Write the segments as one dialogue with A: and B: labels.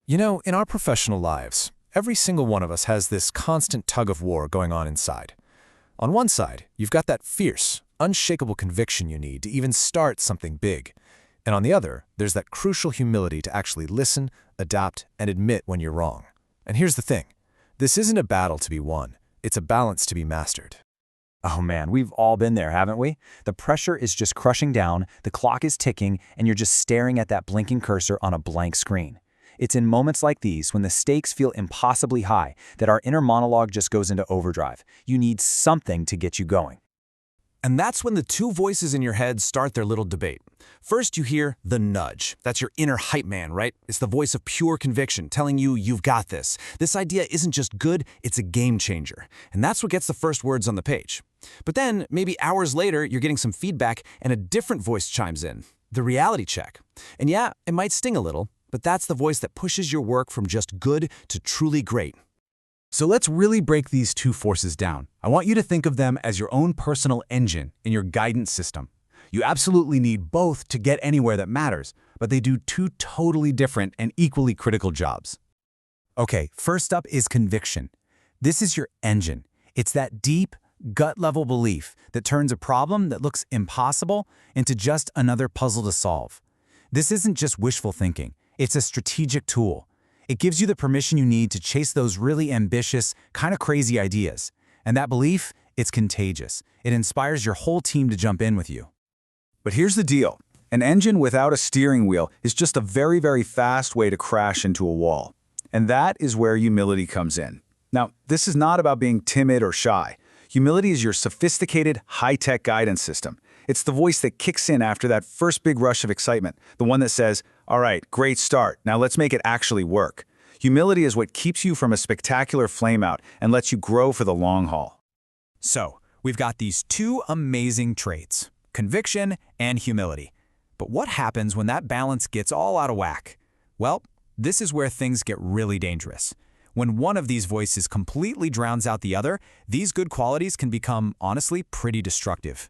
A: You know, in our professional lives, every single one of us has this constant tug of war going on inside. On one side, you've got that fierce, unshakable conviction you need to even start something big. And on the other, there's that crucial humility to actually listen, adapt, and admit when you're wrong. And here's the thing. This isn't a battle to be won. It's a balance to be mastered.
B: Oh man, we've all been there, haven't we? The pressure is just crushing down, the clock is ticking, and you're just staring at that blinking cursor on a blank screen. It's in moments like these, when the stakes feel impossibly high, that our inner monologue just goes into overdrive. You need something to get you going.
A: And that's when the two voices in your head start their little debate. First, you hear the nudge. That's your inner hype man, right? It's the voice of pure conviction telling you you've got this. This idea isn't just good, it's a game changer. And that's what gets the first words on the page. But then, maybe hours later, you're getting some feedback and a different voice chimes in. The reality check. And yeah, it might sting a little, but that's the voice that pushes your work from just good to truly great.
C: So let's really break these two forces down. I want you to think of them as your own personal engine in your guidance system. You absolutely need both to get anywhere that matters, but they do two totally different and equally critical jobs. Okay, first up is conviction. This is your engine. It's that deep, gut-level belief that turns a problem that looks impossible into just another puzzle to solve. This isn't just wishful thinking. It's a strategic tool. It gives you the permission you need to chase those really ambitious, kind of crazy ideas. And that belief, it's contagious. It inspires your whole team to jump in with you.
D: But here's the deal. An engine without a steering wheel is just a very, very fast way to crash into a wall. And that is where humility comes in. Now, this is not about being timid or shy. Humility is your sophisticated, high-tech guidance system. It's the voice that kicks in after that first big rush of excitement, the one that says, "All right, great start. Now let's make it actually work." Humility is what keeps you from a spectacular flameout and lets you grow for the long haul.
B: So, we've got these two amazing traits, conviction and humility. But what happens when that balance gets all out of whack? Well, this is where things get really dangerous. When one of these voices completely drowns out the other, these good qualities can become, honestly, pretty destructive.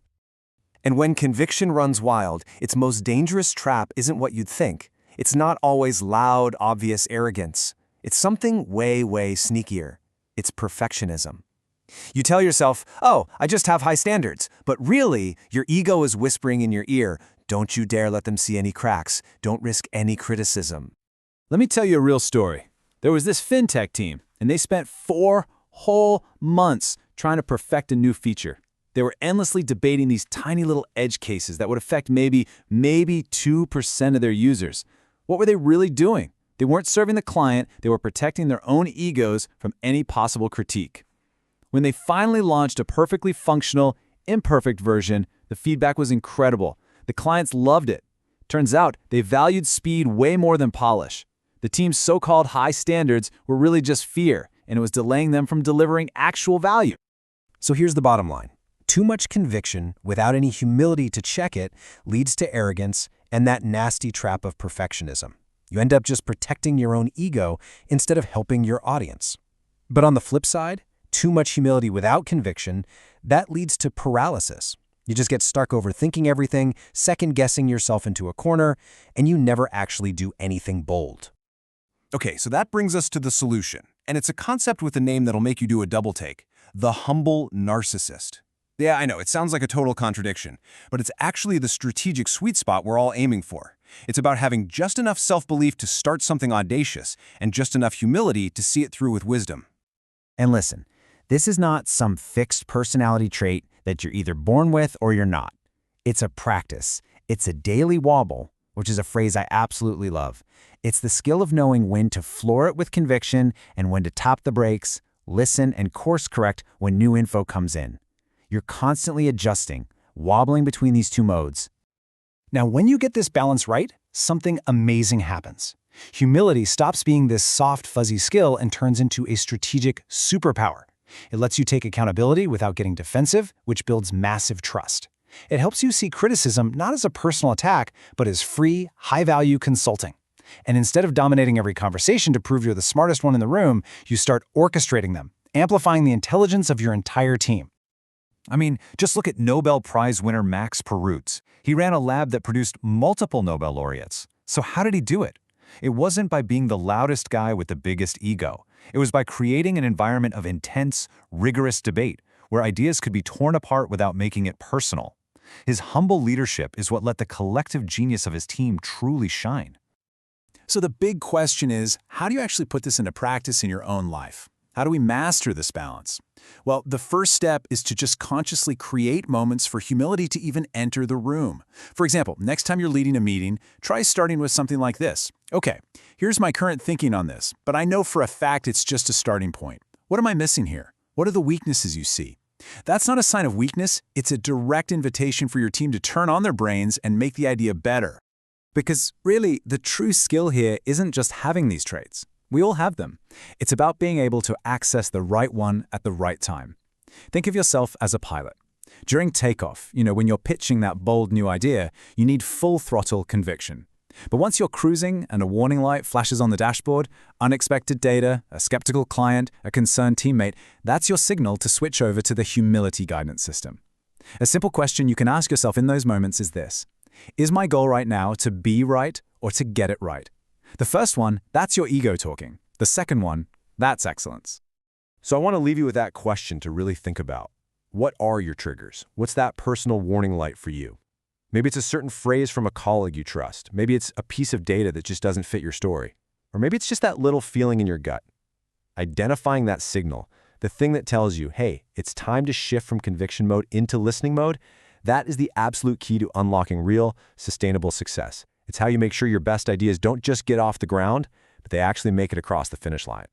A: And when conviction runs wild, its most dangerous trap isn't what you'd think. It's not always loud, obvious arrogance. It's something way, way sneakier. It's perfectionism. You tell yourself, "Oh, I just have high standards." But really, your ego is whispering in your ear, "Don't you dare let them see any cracks. Don't risk any criticism."
C: Let me tell you a real story. There was this fintech team, and they spent 4 whole months trying to perfect a new feature. They were endlessly debating these tiny little edge cases that would affect maybe 2% of their users. What were they really doing? They weren't serving the client, they were protecting their own egos from any possible critique. When they finally launched a perfectly functional, imperfect version, the feedback was incredible. The clients loved it. Turns out they valued speed way more than polish. The team's so-called high standards were really just fear, and it was delaying them from delivering actual value.
A: So here's the bottom line. Too much conviction without any humility to check it leads to arrogance and that nasty trap of perfectionism. You end up just protecting your own ego instead of helping your audience. But on the flip side, too much humility without conviction, that leads to paralysis. You just get stuck overthinking everything, second-guessing yourself into a corner, and you never actually do anything bold.
E: Okay, so that brings us to the solution. And it's a concept with a name that'll make you do a double take. The Humble Narcissist. Yeah, I know, it sounds like a total contradiction, but it's actually the strategic sweet spot we're all aiming for. It's about having just enough self-belief to start something audacious and just enough humility to see it through with wisdom.
B: And listen, this is not some fixed personality trait that you're either born with or you're not. It's a practice. It's a daily wobble, which is a phrase I absolutely love. It's the skill of knowing when to floor it with conviction and when to tap the brakes, listen, and course correct when new info comes in. You're constantly adjusting, wobbling between these two modes.
A: Now, when you get this balance right, something amazing happens. Humility stops being this soft, fuzzy skill and turns into a strategic superpower. It lets you take accountability without getting defensive, which builds massive trust. It helps you see criticism not as a personal attack, but as free, high-value consulting. And instead of dominating every conversation to prove you're the smartest one in the room, you start orchestrating them, amplifying the intelligence of your entire team.
F: I mean, just look at Nobel Prize winner Max Perutz. He ran a lab that produced multiple Nobel laureates. So how did he do it? It wasn't by being the loudest guy with the biggest ego. It was by creating an environment of intense, rigorous debate, where ideas could be torn apart without making it personal. His humble leadership is what let the collective genius of his team truly shine.
A: So the big question is, how do you actually put this into practice in your own life? How do we master this balance? Well, the first step is to just consciously create moments for humility to even enter the room. For example, next time you're leading a meeting, try starting with something like this. Okay, here's my current thinking on this, but I know for a fact it's just a starting point. What am I missing here? What are the weaknesses you see? That's not a sign of weakness, it's a direct invitation for your team to turn on their brains and make the idea better.
D: Because really, the true skill here isn't just having these traits. We all have them. It's about being able to access the right one at the right time. Think of yourself as a pilot. During takeoff, when you're pitching that bold new idea, you need full throttle conviction. But once you're cruising and a warning light flashes on the dashboard, unexpected data, a skeptical client, a concerned teammate, that's your signal to switch over to the humility guidance system. A simple question you can ask yourself in those moments is this: is my goal right now to be right or to get it right? The first one, that's your ego talking. The second one, that's excellence.
E: So I want to leave you with that question to really think about. What are your triggers? What's that personal warning light for you? Maybe it's a certain phrase from a colleague you trust. Maybe it's a piece of data that just doesn't fit your story. Or maybe it's just that little feeling in your gut. Identifying that signal, the thing that tells you, hey, it's time to shift from conviction mode into listening mode, that is the absolute key to unlocking real, sustainable success. It's how you make sure your best ideas don't just get off the ground, but they actually make it across the finish line.